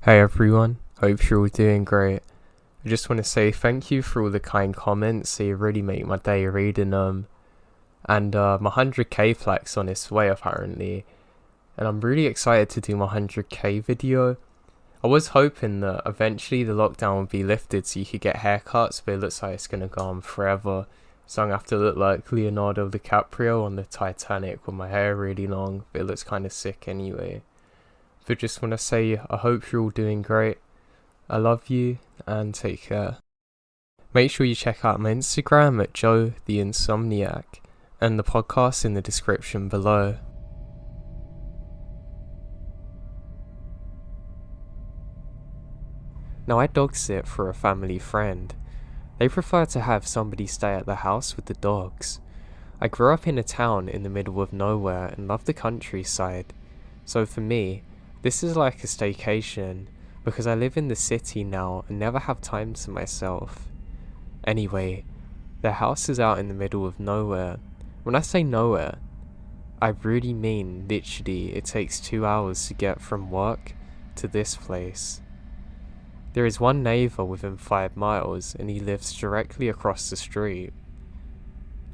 Hey everyone, hope you're all doing great. I just want to say thank you for all the kind comments, they really make my day reading them. And my 100k flags on its way apparently, and I'm really excited to do my 100k video. I was hoping that eventually the lockdown would be lifted so you could get haircuts, but it looks like it's gonna go on forever. So I'm gonna have to look like Leonardo DiCaprio on the Titanic with my hair really long, but it looks kind of sick anyway. But just want to say I hope you're all doing great. I love you and take care. Make sure you check out my Instagram at Joe the Insomniak and the podcast in the description below. Now I dog sit for a family friend. They prefer to have somebody stay at the house with the dogs. I grew up in a town in the middle of nowhere and love the countryside. So for me, this is like a staycation, because I live in the city now and never have time to myself. Anyway, their house is out in the middle of nowhere. When I say nowhere, I really mean literally it takes 2 hours to get from work to this place. There is one neighbour within 5 miles and he lives directly across the street.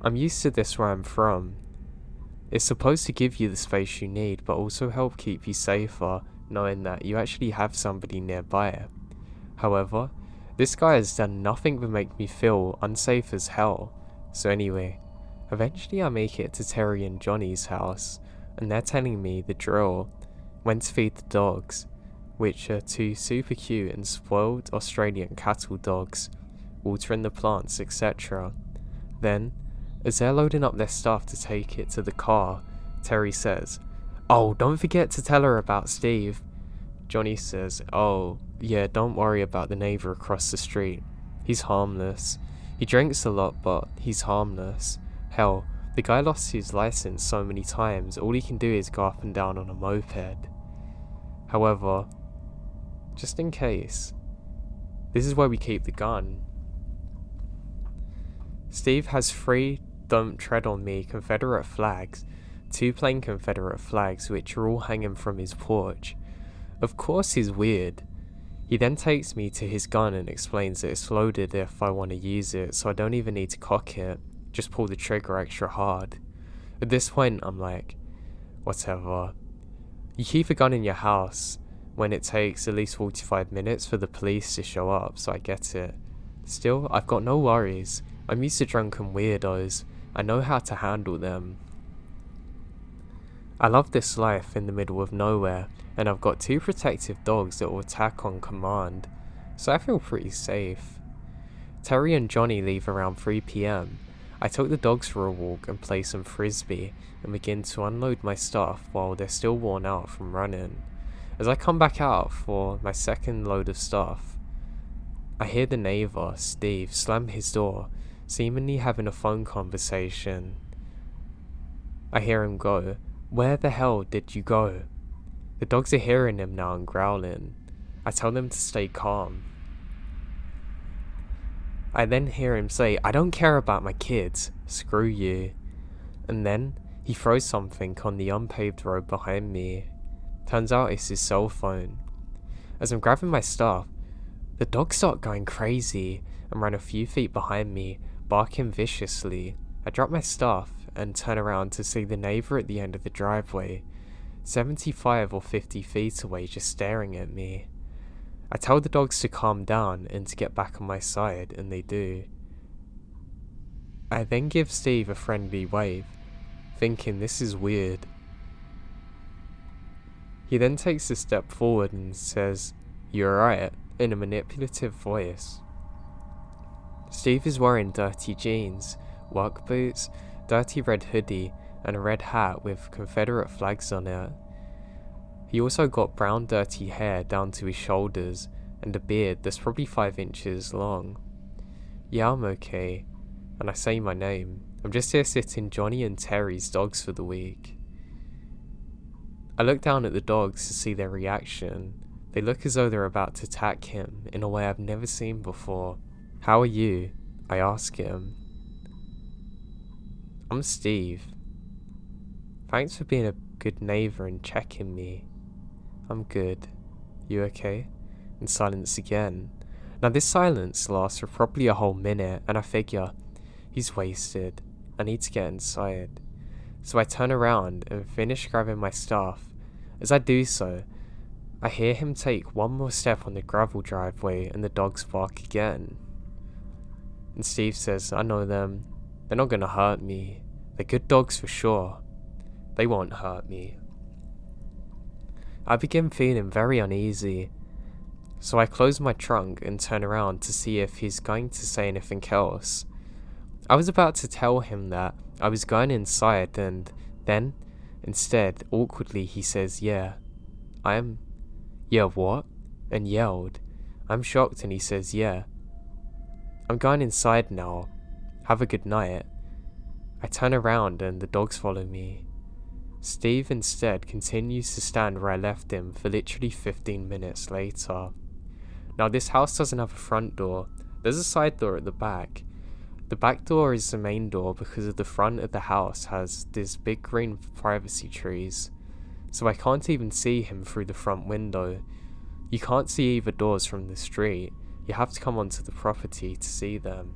I'm used to this where I'm from. It's supposed to give you the space you need, but also help keep you safer, knowing that you actually have somebody nearby. However, this guy has done nothing but make me feel unsafe as hell. So anyway, eventually I make it to Terry and Johnny's house, and they're telling me the drill, when to feed the dogs, which are 2 super cute and spoiled Australian cattle dogs, watering the plants, etc. Then, as they're loading up their stuff to take it to the car, Terry says, "Oh, don't forget to tell her about Steve." Johnny says, "Oh, yeah, don't worry about the neighbour across the street. He's harmless. He drinks a lot, but he's harmless. Hell, the guy lost his license so many times, all he can do is go up and down on a moped." However, just in case, this is where we keep the gun. Steve has 3 "Don't Tread on Me" Confederate flags, 2 plain Confederate flags which are all hanging from his porch. Of course he's weird. He then takes me to his gun and explains that it's loaded if I want to use it, so I don't even need to cock it, just pull the trigger extra hard. At this point I'm like, whatever. You keep a gun in your house when it takes at least 45 minutes for the police to show up, so I get it. Still, I've got no worries. I'm used to drunken weirdos. I know how to handle them. I love this life in the middle of nowhere, and I've got 2 protective dogs that will attack on command, so I feel pretty safe. Terry and Johnny leave around 3 PM. I took the dogs for a walk and play some frisbee and begin to unload my stuff while they're still worn out from running. As I come back out for my second load of stuff, I hear the neighbour, Steve, slam his door, seemingly having a phone conversation. I hear him go, "Where the hell did you go?" The dogs are hearing him now and growling. I tell them to stay calm. I then hear him say, "I don't care about my kids, screw you." And then he throws something on the unpaved road behind me. Turns out it's his cell phone. As I'm grabbing my stuff, the dogs start going crazy and run a few feet behind me, barking viciously. I drop my stuff and turn around to see the neighbour at the end of the driveway, 75 or 50 feet away, just staring at me. I tell the dogs to calm down and to get back on my side, and they do. I then give Steve a friendly wave, thinking this is weird. He then takes a step forward and says, "You alright?" in a manipulative voice. Steve is wearing dirty jeans, work boots, dirty red hoodie, and a red hat with Confederate flags on it. He also got brown dirty hair down to his shoulders, and a beard that's probably 5 inches long. "Yeah, I'm okay," and I say my name. I'm just here sitting Johnny and Terry's dogs for the week. I look down at the dogs to see their reaction. They look as though they're about to attack him in a way I've never seen before. "How are you?" I ask him. "I'm Steve. Thanks for being a good neighbour and checking me." "I'm good. You okay?" and silence again. Now this silence lasts for probably a whole minute, and I figure, he's wasted, I need to get inside. So I turn around and finish grabbing my stuff. As I do so, I hear him take one more step on the gravel driveway and the dogs bark again. And Steve says, I know them, they're not gonna hurt me, they're good dogs for sure, they won't hurt me. I begin feeling very uneasy, so I close my trunk and turn around to see if he's going to say anything else. I was about to tell him that I was going inside, and then, instead, awkwardly he says, yeah, what? And yelled. I'm shocked, and he says, yeah. I'm going inside now. Have a good night. I turn around and the dogs follow me. Steve instead continues to stand where I left him for literally 15 minutes later. Now this house doesn't have a front door, there's a side door at the back. The back door is the main door because the front of the house has these big green privacy trees, so I can't even see him through the front window. You can't see either doors from the street, you have to come onto the property to see them.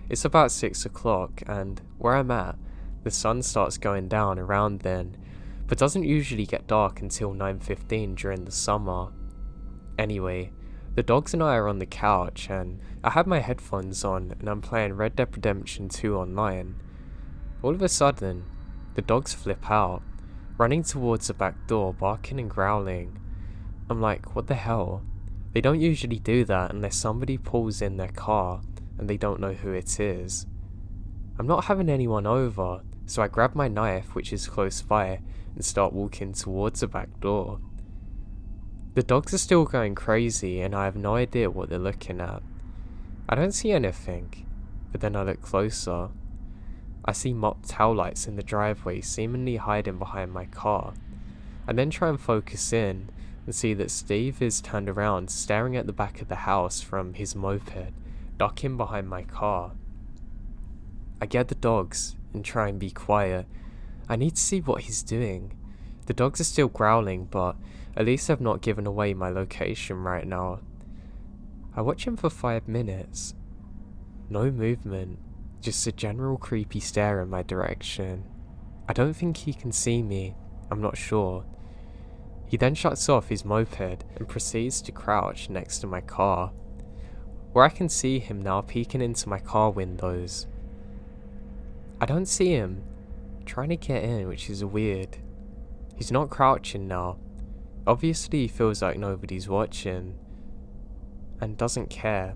It's about 6 o'clock, and where I'm at, the sun starts going down around then, but doesn't usually get dark until 9:15 during the summer. Anyway, the dogs and I are on the couch, and I have my headphones on and I'm playing Red Dead Redemption 2 online. All of a sudden, the dogs flip out, running towards the back door, barking and growling. I'm like, what the hell? They don't usually do that unless somebody pulls in their car and they don't know who it is. I'm not having anyone over, so I grab my knife, which is close by, and start walking towards the back door. The dogs are still going crazy and I have no idea what they're looking at. I don't see anything, but then I look closer. I see mopped towel lights in the driveway seemingly hiding behind my car. I then try and focus in and see that Steve is turned around staring at the back of the house from his moped, ducking behind my car. I get the dogs and try and be quiet. I need to see what he's doing. The dogs are still growling, but at least I've not given away my location right now. I watch him for 5 minutes. No movement, just a general creepy stare in my direction. I don't think he can see me, I'm not sure. He then shuts off his moped and proceeds to crouch next to my car, where I can see him now peeking into my car windows. I don't see him trying to get in, which is weird. He's not crouching now. Obviously he feels like nobody's watching and doesn't care.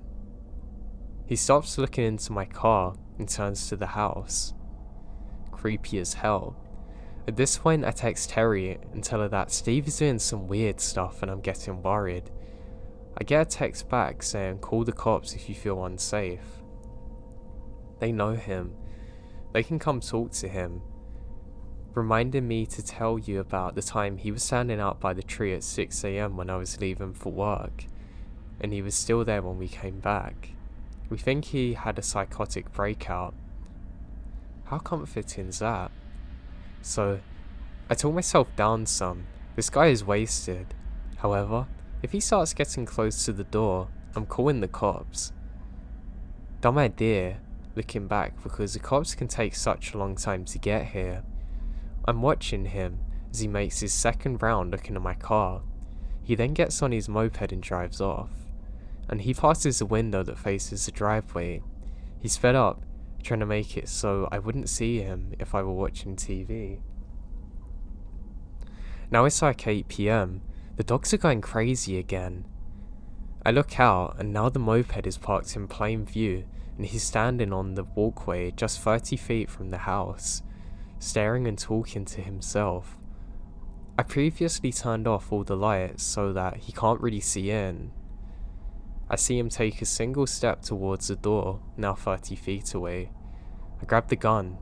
He stops looking into my car and turns to the house. Creepy as hell. At this point I text Terry and tell her that Steve is doing some weird stuff and I'm getting worried. I get a text back saying call the cops if you feel unsafe. They know him. They can come talk to him. Reminding me to tell you about the time he was standing out by the tree at 6 AM when I was leaving for work, and he was still there when we came back. We think he had a psychotic breakout. How comforting is that? So, I talk myself down some. This guy is wasted. However, if he starts getting close to the door, I'm calling the cops. Dumb idea, looking back, because the cops can take such a long time to get here. I'm watching him as he makes his second round looking at my car. He then gets on his moped and drives off, and he passes the window that faces the driveway. He's fed up, trying to make it so I wouldn't see him if I were watching TV. Now it's like 8 PM, the dogs are going crazy again. I look out and now the moped is parked in plain view and he's standing on the walkway just 30 feet from the house, staring and talking to himself. I previously turned off all the lights so that he can't really see in. I see him take a single step towards the door, now 30 feet away. I grab the gun.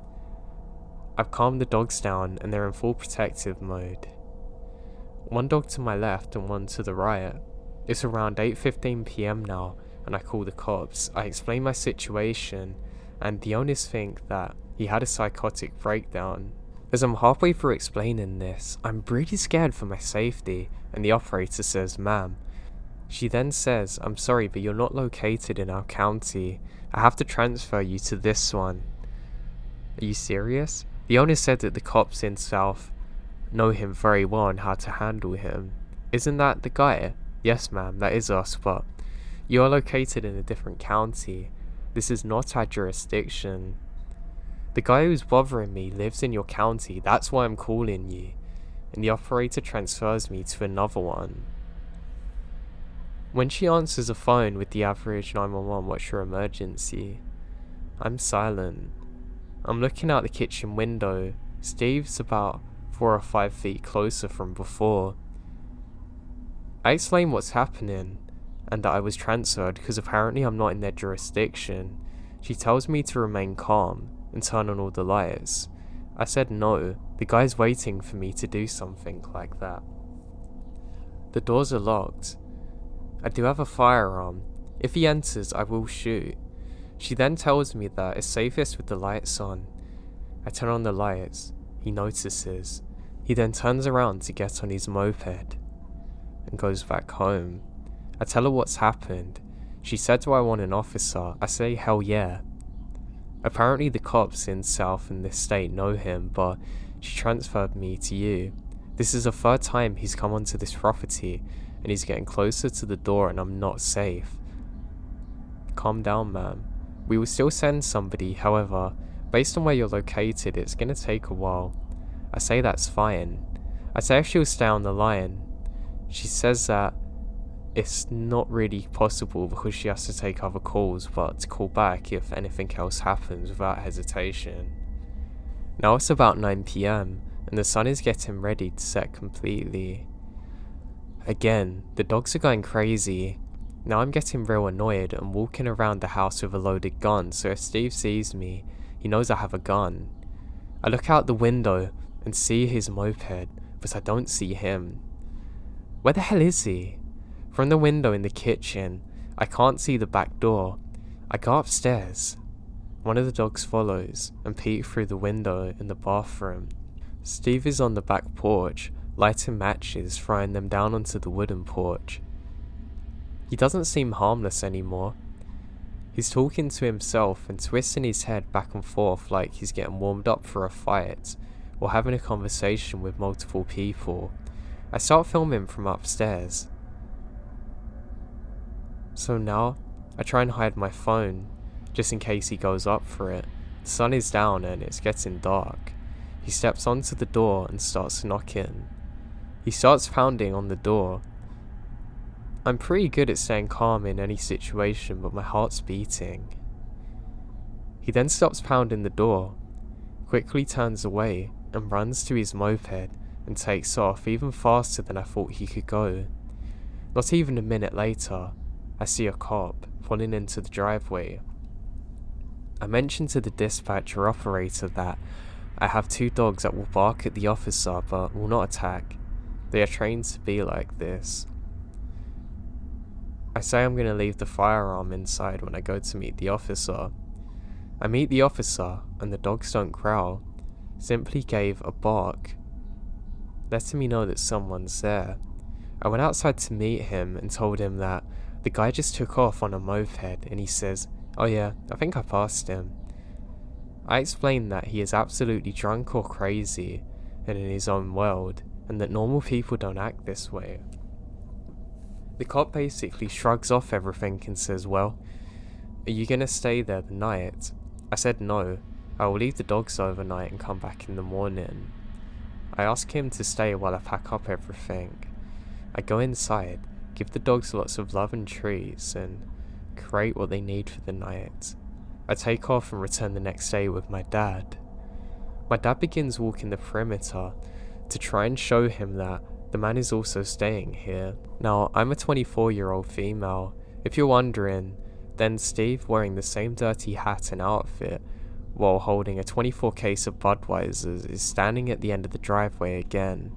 I've calmed the dogs down and they're in full protective mode. One dog to my left and one to the right. It's around 8:15 PM now and I call the cops. I explain my situation and the owners think that he had a psychotic breakdown As I'm halfway through explaining this, I'm really scared for my safety, and the operator says, "Ma'am." She then says, "I'm sorry, but you're not located in our county. I have to transfer you to this one." Are you serious? The owner said that the cops in South know him very well and how to handle him. Isn't that the guy? Yes, ma'am, that is us, but you are located in a different county. This is not our jurisdiction. The guy who's bothering me lives in your county, that's why I'm calling you. And the operator transfers me to another one. When she answers a phone with the average 911, "What's your emergency?" I'm silent. I'm looking out the kitchen window. Steve's about 4 or 5 feet closer from before. I explain what's happening and that I was transferred because apparently I'm not in their jurisdiction. She tells me to remain calm and turn on all the lights. I said no, the guy's waiting for me to do something like that. The doors are locked. I do have a firearm. If he enters, I will shoot. She then tells me that it's safest with the lights on. I turn on the lights. He notices. He then turns around to get on his moped and goes back home. I tell her what's happened. She said, "Do I want an officer?" I say, "Hell yeah." Apparently the cops in South in this state know him, but she transferred me to you. This is the third time he's come onto this property, and he's getting closer to the door and I'm not safe. Calm down, ma'am. We will still send somebody, however, based on where you're located, it's gonna take a while. I say that's fine. I say if she'll stay on the line. She says that it's not really possible because she has to take other calls, but to call back if anything else happens without hesitation. Now it's about 9 PM, and the sun is getting ready to set completely. Again, the dogs are going crazy. Now I'm getting real annoyed and walking around the house with a loaded gun, so if Steve sees me, he knows I have a gun. I look out the window and see his moped, but I don't see him. Where the hell is he? From the window in the kitchen, I can't see the back door. I go upstairs. One of the dogs follows and peek through the window in the bathroom. Steve is on the back porch, lighting matches, throwing them down onto the wooden porch. He doesn't seem harmless anymore. He's talking to himself and twisting his head back and forth like he's getting warmed up for a fight or having a conversation with multiple people. I start filming from upstairs. So now, I try and hide my phone, just in case he goes up for it. The sun is down and it's getting dark. He steps onto the door and starts knocking. He starts pounding on the door. I'm pretty good at staying calm in any situation, but my heart's beating. He then stops pounding the door, quickly turns away and runs to his moped and takes off even faster than I thought he could go. Not even a minute later, I see a cop pulling into the driveway. I mentioned to the dispatcher operator that I have 2 dogs that will bark at the officer but will not attack. They are trained to be like this. I say I'm going to leave the firearm inside when I go to meet the officer. I meet the officer and the dogs don't growl, simply gave a bark, letting me know that someone's there. I went outside to meet him and told him that the guy just took off on a moped, and he says, "Oh yeah, I think I passed him." I explained that he is absolutely drunk or crazy and in his own world, and that normal people don't act this way. The cop basically shrugs off everything and says, "Well, are you gonna stay there the night?" I said no, I will leave the dogs overnight and come back in the morning. I ask him to stay while I pack up everything. I go inside, give the dogs lots of love and treats, and create what they need for the night. I take off and return the next day with my dad. My dad begins walking the perimeter to try and show him that the man is also staying here. Now, I'm a 24-year-old female. If you're wondering, then Steve, wearing the same dirty hat and outfit while holding a 24 case of Budweisers, is standing at the end of the driveway again.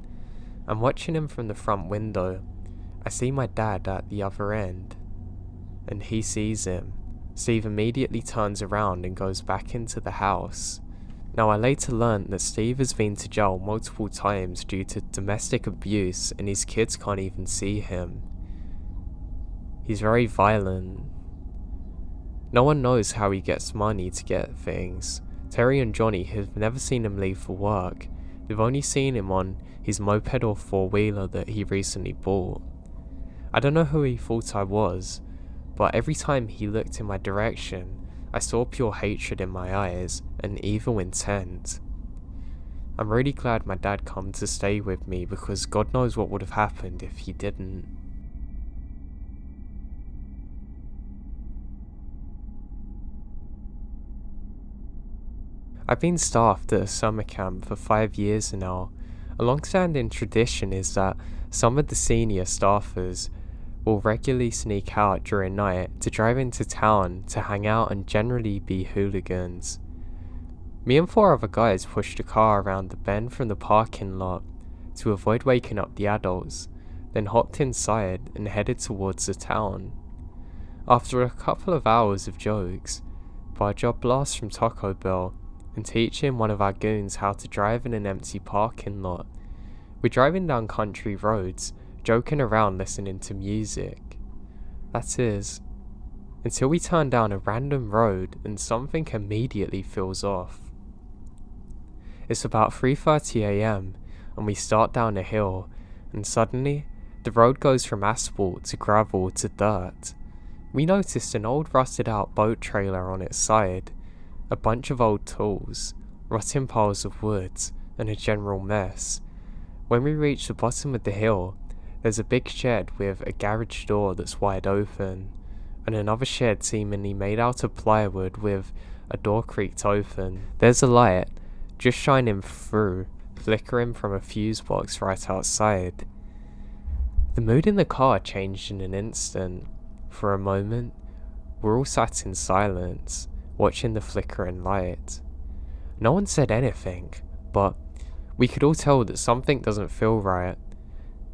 I'm watching him from the front window. I see my dad at the other end, and he sees him. Steve immediately turns around and goes back into the house. Now, I later learnt that Steve has been to jail multiple times due to domestic abuse and his kids can't even see him. He's very violent. No one knows how he gets money to get things. Terry and Johnny have never seen him leave for work. They've only seen him on his moped or four-wheeler that he recently bought. I don't know who he thought I was, but every time he looked in my direction, I saw pure hatred in my eyes and evil intent. I'm really glad my dad come to stay with me because God knows what would have happened if he didn't. I've been staffed at a summer camp for 5 years now. A long-standing tradition is that some of the senior staffers will regularly sneak out during night to drive into town to hang out and generally be hooligans. Me and 4 other guys pushed a car around the bend from the parking lot to avoid waking up the adults, then hopped inside and headed towards the town. After a couple of hours of jokes, by a job blast from Taco Bell, and teaching one of our goons how to drive in an empty parking lot, we're driving down country roads, joking around listening to music. That is, until we turn down a random road and something immediately feels off. It's about 3:30 AM and we start down a hill, and suddenly the road goes from asphalt to gravel to dirt. We noticed an old rusted out boat trailer on its side, a bunch of old tools, rotting piles of wood, and a general mess. When we reach the bottom of the hill, there's a big shed with a garage door that's wide open, and another shed seemingly made out of plywood with a door creaked open. There's a light just shining through, flickering from a fuse box right outside. The mood in the car changed in an instant. For a moment, we're all sat in silence, watching the flickering light. No one said anything, but we could all tell that something doesn't feel right.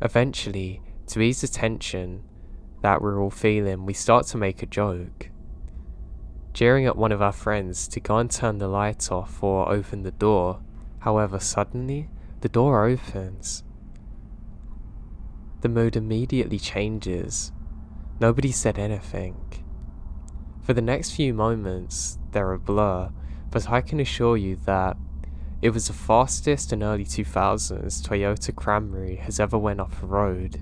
Eventually, to ease the tension that we're all feeling, we start to make a joke, jeering at one of our friends to go and turn the light off or open the door. However, suddenly, the door opens. The mood immediately changes. Nobody said anything. For the next few moments, they're a blur, but I can assure you that it was the fastest and early 2000s Toyota Camry has ever went off a road.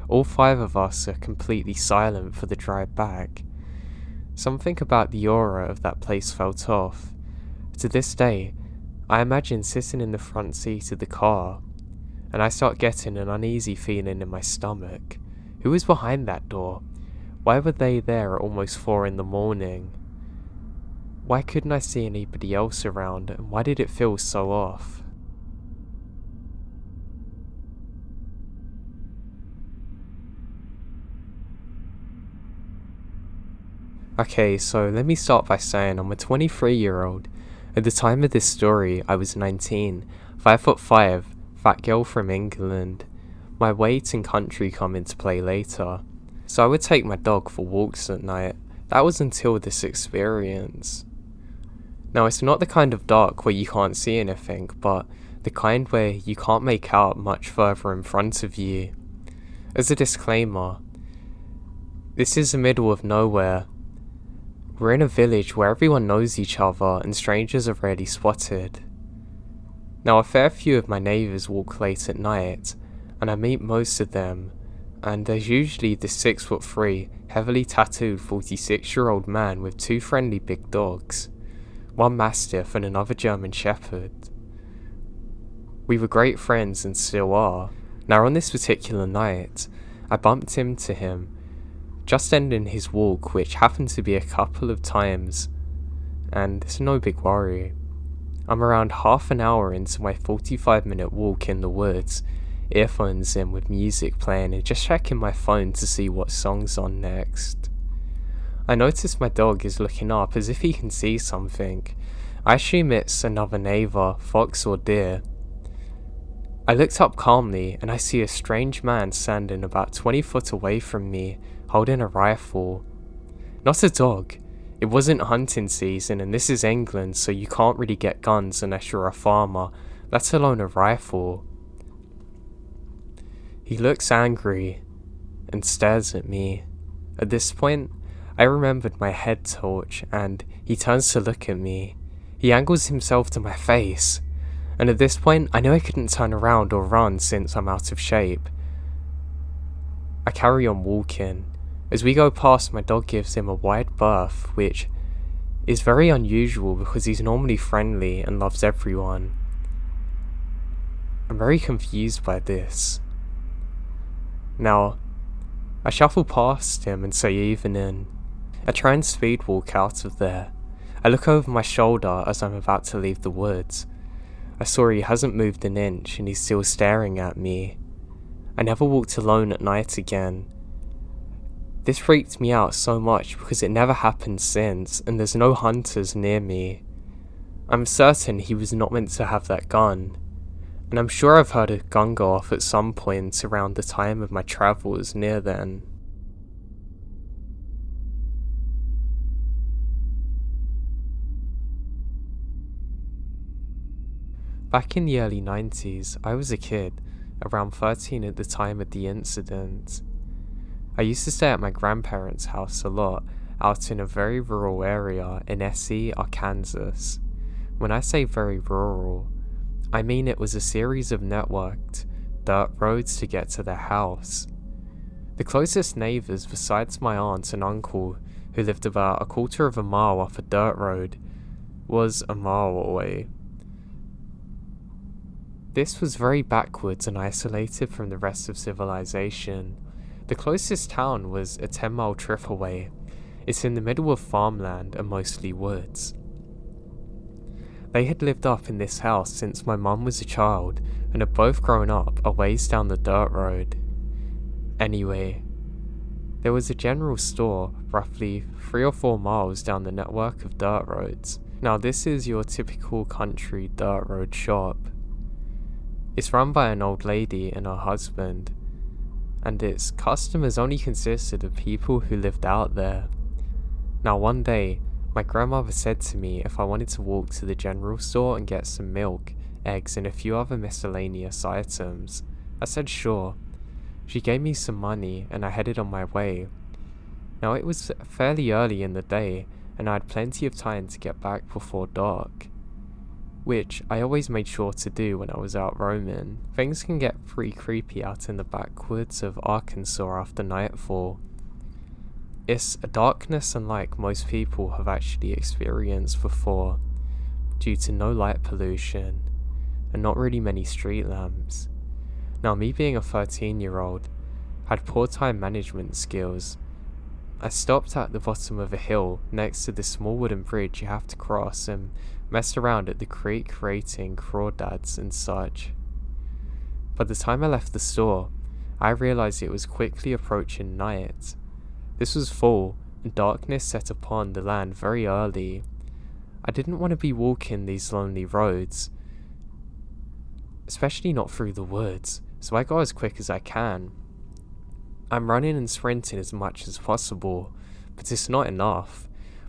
All 5 of us are completely silent for the drive back. Something about the aura of that place felt off. To this day, I imagine sitting in the front seat of the car, and I start getting an uneasy feeling in my stomach. Who was behind that door? Why were they there at almost 4 in the morning? Why couldn't I see anybody else around, and why did it feel so off? Okay, so let me start by saying I'm a 23-year-old. At the time of this story, I was 19, 5'5", fat girl from England. My weight and country come into play later. So I would take my dog for walks at night. That was until this experience. Now, it's not the kind of dark where you can't see anything, but the kind where you can't make out much further in front of you. As a disclaimer, this is the middle of nowhere. We're in a village where everyone knows each other and strangers are rarely spotted. Now, a fair few of my neighbours walk late at night, and I meet most of them, and there's usually this 6'3", heavily tattooed 46-year-old man with 2 friendly big dogs. One Mastiff and another German Shepherd. We were great friends and still are. Now, on this particular night, I bumped into him, just ending his walk, which happened to be a couple of times, and it's no big worry. I'm around half an hour into my 45-minute walk in the woods, earphones in with music playing and just checking my phone to see what song's on next. I notice my dog is looking up as if he can see something. I assume it's another neighbour, fox or deer. I looked up calmly and I see a strange man standing about 20 foot away from me, holding a rifle. Not a dog. It wasn't hunting season, and this is England, so you can't really get guns unless you're a farmer, let alone a rifle. He looks angry and stares at me. At this point, I remembered my head torch, and he turns to look at me. He angles himself to my face, and at this point, I know I couldn't turn around or run since I'm out of shape. I carry on walking. As we go past, my dog gives him a wide berth, which is very unusual because he's normally friendly and loves everyone. I'm very confused by this. Now, I shuffle past him and say evening. I try and speed walk out of there. I look over my shoulder as I'm about to leave the woods. I saw he hasn't moved an inch and he's still staring at me. I never walked alone at night again. This freaked me out so much because it never happened since, and there's no hunters near me. I'm certain he was not meant to have that gun, and I'm sure I've heard a gun go off at some point around the time of my travels near then. Back in the early 90s, I was a kid, around 13 at the time of the incident. I used to stay at my grandparents' house a lot, out in a very rural area in S.E., Arkansas. When I say very rural, I mean it was a series of networked dirt roads to get to their house. The closest neighbours besides my aunt and uncle, who lived about a quarter of a mile off a dirt road, was a mile away. This was very backwards and isolated from the rest of civilization. The closest town was a 10-mile trip away. It's in the middle of farmland and mostly woods. They had lived up in this house since my mum was a child and had both grown up a ways down the dirt road. Anyway, there was a general store roughly 3 or 4 miles down the network of dirt roads. Now this is your typical country dirt road shop. It's run by an old lady and her husband, and its customers only consisted of people who lived out there. Now one day, my grandmother said to me if I wanted to walk to the general store and get some milk, eggs and a few other miscellaneous items. I said sure. She gave me some money and I headed on my way. Now it was fairly early in the day and I had plenty of time to get back before dark, which I always made sure to do when I was out roaming. Things can get pretty creepy out in the backwoods of Arkansas after nightfall. It's a darkness unlike most people have actually experienced before, due to no light pollution, and not really many street lamps. Now me being a 13-year-old, had poor time management skills. I stopped at the bottom of a hill next to the small wooden bridge you have to cross and messed around at the creek creating crawdads and such. By the time I left the store, I realised it was quickly approaching night. This was fall, and darkness set upon the land very early. I didn't want to be walking these lonely roads, especially not through the woods, so I go as quick as I can. I'm running and sprinting as much as possible, but it's not enough.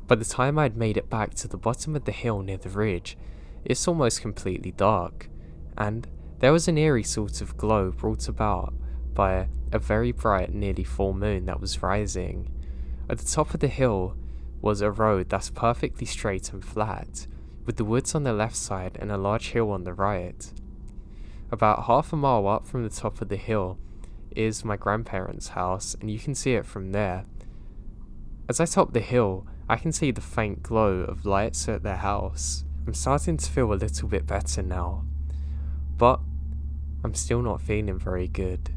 By the time I'd made it back to the bottom of the hill near the ridge, it's almost completely dark, and there was an eerie sort of glow brought about by a very bright, nearly full moon that was rising. At the top of the hill was a road that's perfectly straight and flat, with the woods on the left side and a large hill on the right. About half a mile up from the top of the hill is my grandparents' house, and you can see it from there. As I top the hill, I can see the faint glow of lights at their house. I'm starting to feel a little bit better now, but I'm still not feeling very good.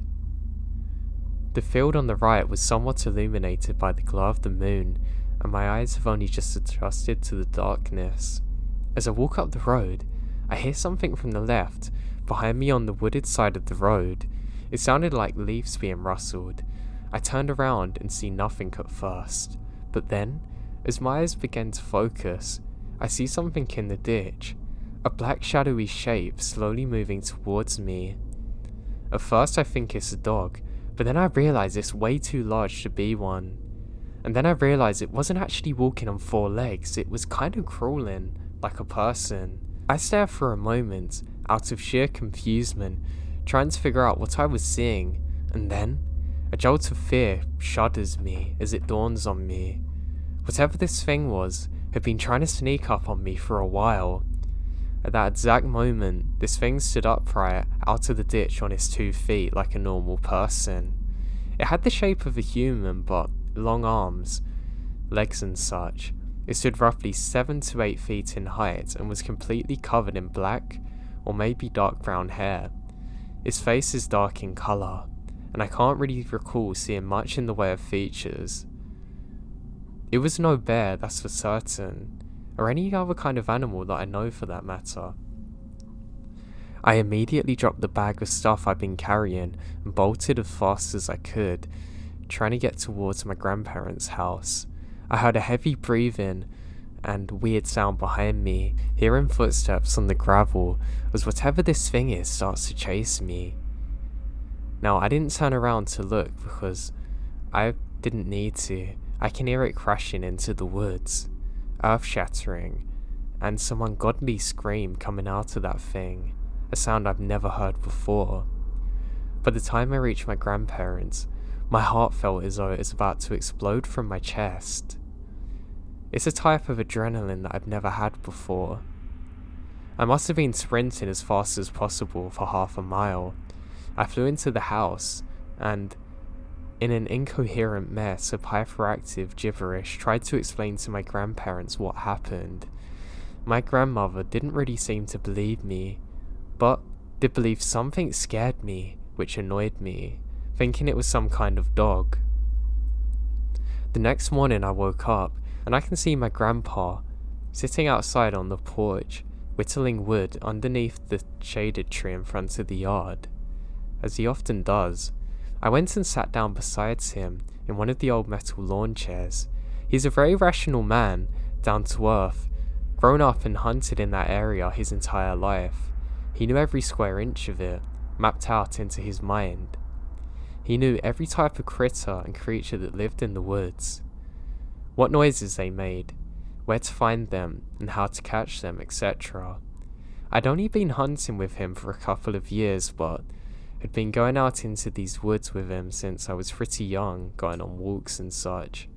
The field on the right was somewhat illuminated by the glow of the moon, and my eyes have only just adjusted to the darkness. As I walk up the road, I hear something from the left, behind me on the wooded side of the road. It sounded like leaves being rustled. I turned around and see nothing at first, but then, as my eyes began to focus, I see something in the ditch, a black shadowy shape slowly moving towards me. At first I think it's a dog, but then I realise it's way too large to be one. And then I realised it wasn't actually walking on 4 legs, it was kind of crawling, like a person. I stared for a moment, out of sheer confusement, trying to figure out what I was seeing, and then a jolt of fear shudders me as it dawns on me. Whatever this thing was had been trying to sneak up on me for a while. At that exact moment, this thing stood upright out of the ditch on its 2 feet like a normal person. It had the shape of a human, but long arms, legs and such. It stood roughly 7 to 8 feet in height and was completely covered in black or maybe dark brown hair. Its face is dark in colour, and I can't really recall seeing much in the way of features. It was no bear, that's for certain, or any other kind of animal that I know for that matter. I immediately dropped the bag of stuff I'd been carrying and bolted as fast as I could, trying to get towards my grandparents' house. I heard a heavy breathing and weird sound behind me, hearing footsteps on the gravel as whatever this thing is starts to chase me. Now, I didn't turn around to look because I didn't need to. I can hear it crashing into the woods, earth-shattering, and some ungodly scream coming out of that thing, a sound I've never heard before. By the time I reached my grandparents, my heart felt as though it was about to explode from my chest. It's a type of adrenaline that I've never had before. I must have been sprinting as fast as possible for half a mile. I flew into the house and, in an incoherent mess of hyperactive gibberish, tried to explain to my grandparents what happened. My grandmother didn't really seem to believe me, but did believe something scared me, which annoyed me, thinking it was some kind of dog. The next morning I woke up, and I can see my grandpa sitting outside on the porch, whittling wood underneath the shaded tree in front of the yard. As he often does, I went and sat down beside him in one of the old metal lawn chairs. He's a very rational man, down to earth, grown up and hunted in that area his entire life. He knew every square inch of it, mapped out into his mind. He knew every type of critter and creature that lived in the woods, what noises they made, where to find them and how to catch them, etc. I'd only been hunting with him for a couple of years, but had been going out into these woods with him since I was pretty young, going on walks and such.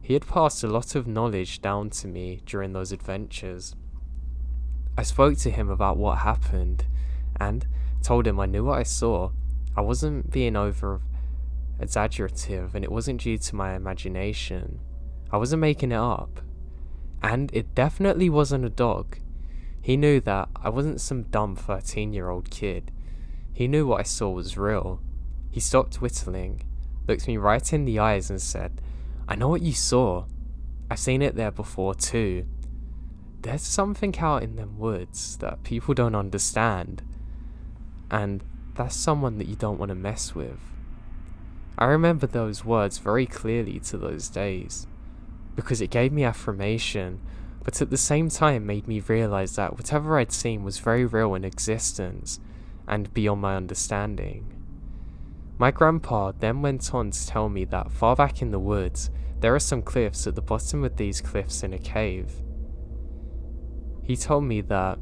He had passed a lot of knowledge down to me during those adventures. I spoke to him about what happened, and told him I knew what I saw. I wasn't being over exaggerative, and it wasn't due to my imagination. I wasn't making it up. And it definitely wasn't a dog. He knew that I wasn't some dumb 13-year-old kid. He knew what I saw was real. He stopped whittling, looked me right in the eyes and said, "I know what you saw. I've seen it there before too. There's something out in them woods that people don't understand, and that's someone that you don't want to mess with." I remember those words very clearly to those days, because it gave me affirmation, but at the same time made me realise that whatever I'd seen was very real in existence, and beyond my understanding. My grandpa then went on to tell me that far back in the woods, there are some cliffs. At the bottom of these cliffs in a cave. He told me that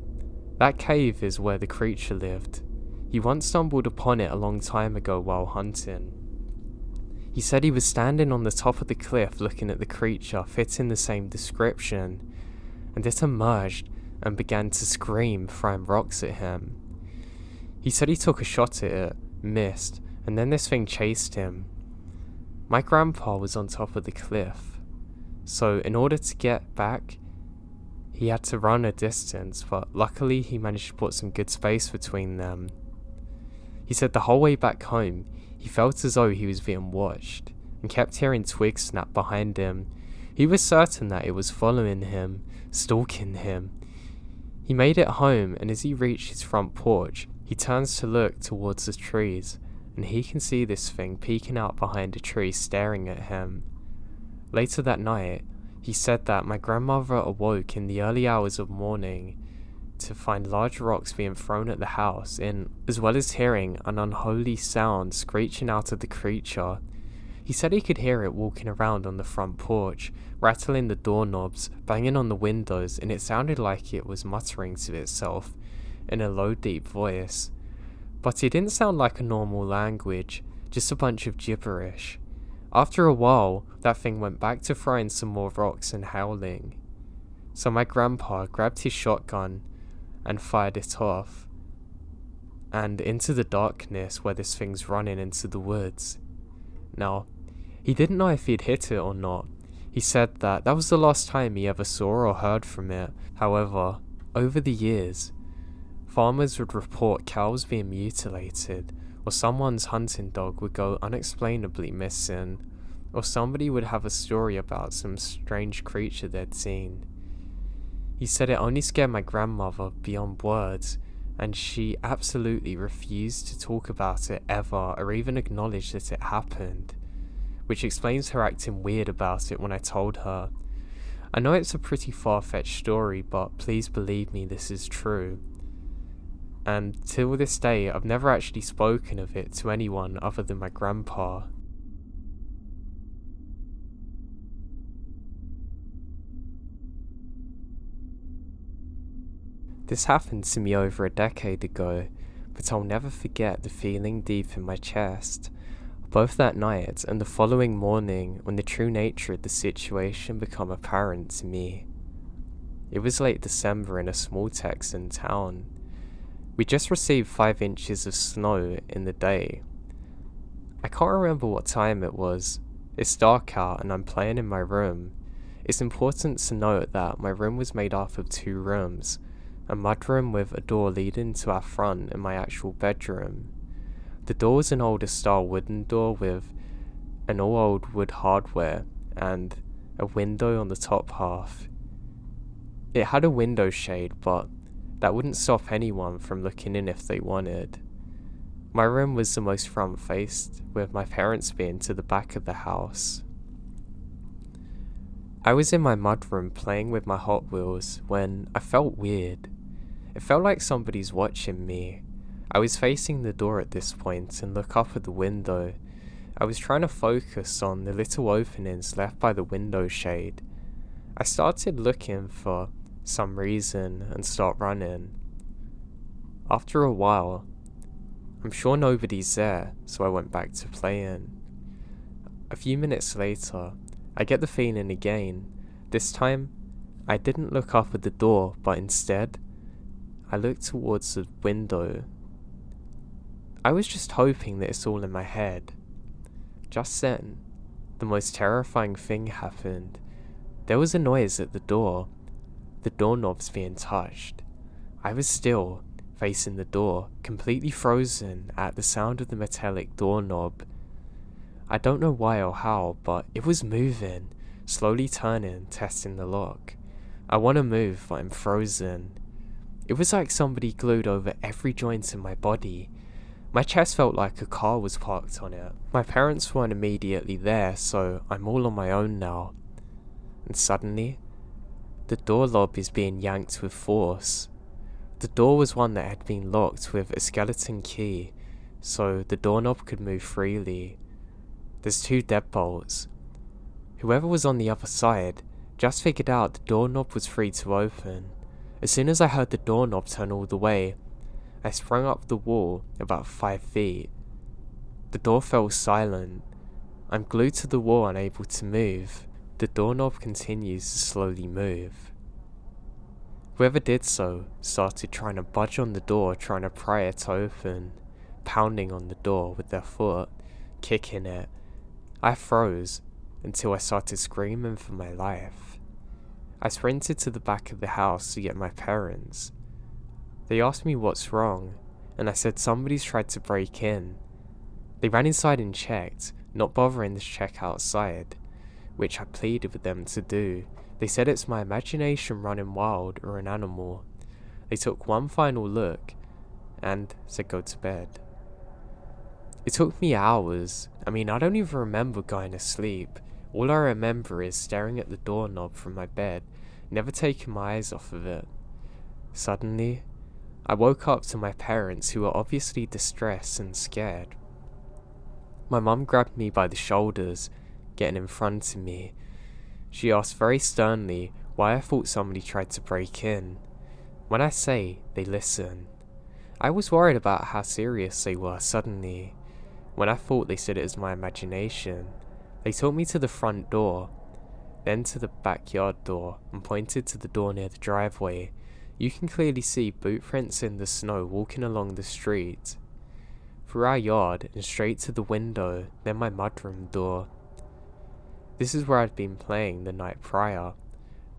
that cave is where the creature lived. He once stumbled upon it a long time ago while hunting. He said he was standing on the top of the cliff looking at the creature fitting the same description, and it emerged and began to scream, throwing rocks at him. He said he took a shot at it, missed, and then this thing chased him. My grandpa was on top of the cliff, so in order to get back, he had to run a distance, but luckily he managed to put some good space between them. He said the whole way back home, he felt as though he was being watched, and kept hearing twigs snap behind him. He was certain that it was following him, stalking him. He made it home, and as he reached his front porch, he turns to look towards the trees, and he can see this thing peeking out behind a tree staring at him. Later that night, he said that my grandmother awoke in the early hours of morning to find large rocks being thrown at the house, as well as hearing an unholy sound screeching out of the creature. He He said he could hear it walking around on the front porch, rattling the doorknobs, banging on the windows, and it sounded like it was muttering to itself in a low, deep voice. But it didn't sound like a normal language, just a bunch of gibberish. After a while, that thing went back to throwing some more rocks and howling. So my grandpa grabbed his shotgun and fired it off, and into the darkness where this thing's running into the woods. Now, he didn't know if he'd hit it or not. He said that was the last time he ever saw or heard from it. However, over the years, farmers would report cows being mutilated, or someone's hunting dog would go unexplainably missing, or somebody would have a story about some strange creature they'd seen. He said it only scared my grandmother beyond words, and she absolutely refused to talk about it ever or even acknowledge that it happened, which explains her acting weird about it when I told her. I know it's a pretty far-fetched story, but please believe me, this is true. And till this day, I've never actually spoken of it to anyone other than my grandpa. This happened to me over a decade ago, but I'll never forget the feeling deep in my chest, both that night and the following morning when the true nature of the situation became apparent to me. It was late December in a small Texan town. We just received 5 inches of snow in the day. I can't remember what time it was. It's dark out and I'm playing in my room. It's important to note that my room was made up of 2 rooms, a mudroom with a door leading to our front and my actual bedroom. The door was an older style wooden door with an all old wood hardware and a window on the top half. It had a window shade, but that wouldn't stop anyone from looking in if they wanted. My room was the most front faced, with my parents being to the back of the house. I was in my mudroom playing with my Hot Wheels when I felt weird. It felt like somebody's watching me. I was facing the door at this point and look up at the window. I was trying to focus on the little openings left by the window shade. I started looking for some reason and start running. After a while, I'm sure nobody's there, so I went back to playing. A few minutes later, I get the feeling again. This time, I didn't look up at the door, but instead, I looked towards the window. I was just hoping that it's all in my head. Just then, the most terrifying thing happened. There was a noise at the door. The doorknob's being touched. I was still, facing the door, completely frozen at the sound of the metallic doorknob. I don't know why or how, but it was moving, slowly turning, testing the lock. I want to move, but I'm frozen. It was like somebody glued over every joint in my body. My chest felt like a car was parked on it. My parents weren't immediately there, so I'm all on my own now. And suddenly, the door knob is being yanked with force. The door was one that had been locked with a skeleton key, so the doorknob could move freely. There's 2 deadbolts. Whoever was on the other side just figured out the doorknob was free to open. As soon as I heard the doorknob turn all the way, I sprung up the wall about 5 feet. The door fell silent. I'm glued to the wall, unable to move. The doorknob continues to slowly move. Whoever did so started trying to budge on the door, trying to pry it open, pounding on the door with their foot, kicking it. I froze until I started screaming for my life. I sprinted to the back of the house to get my parents. They asked me what's wrong, and I said somebody's tried to break in. They ran inside and checked, not bothering to check outside, which I pleaded with them to do. They said it's my imagination running wild or an animal. They took one final look and said go to bed. It took me hours. I don't even remember going to sleep. All I remember is staring at the doorknob from my bed, never taking my eyes off of it. Suddenly, I woke up to my parents, who were obviously distressed and scared. My mum grabbed me by the shoulders, getting in front of me. She asked very sternly why I thought somebody tried to break in. When I say they listen, I was worried about how serious they were suddenly. When I thought they said it was my imagination, they took me to the front door, then to the backyard door, and pointed to the door near the driveway. You can clearly see boot prints in the snow walking along the street, through our yard and straight to the window, then my mudroom door. This is where I'd been playing the night prior.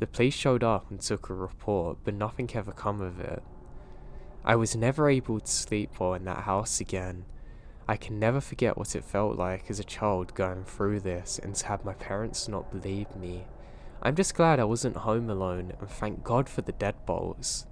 The police showed up and took a report, but nothing ever come of it. I was never able to sleep well in that house again. I can never forget what it felt like as a child going through this and to have my parents not believe me. I'm just glad I wasn't home alone, and thank God for the deadbolts.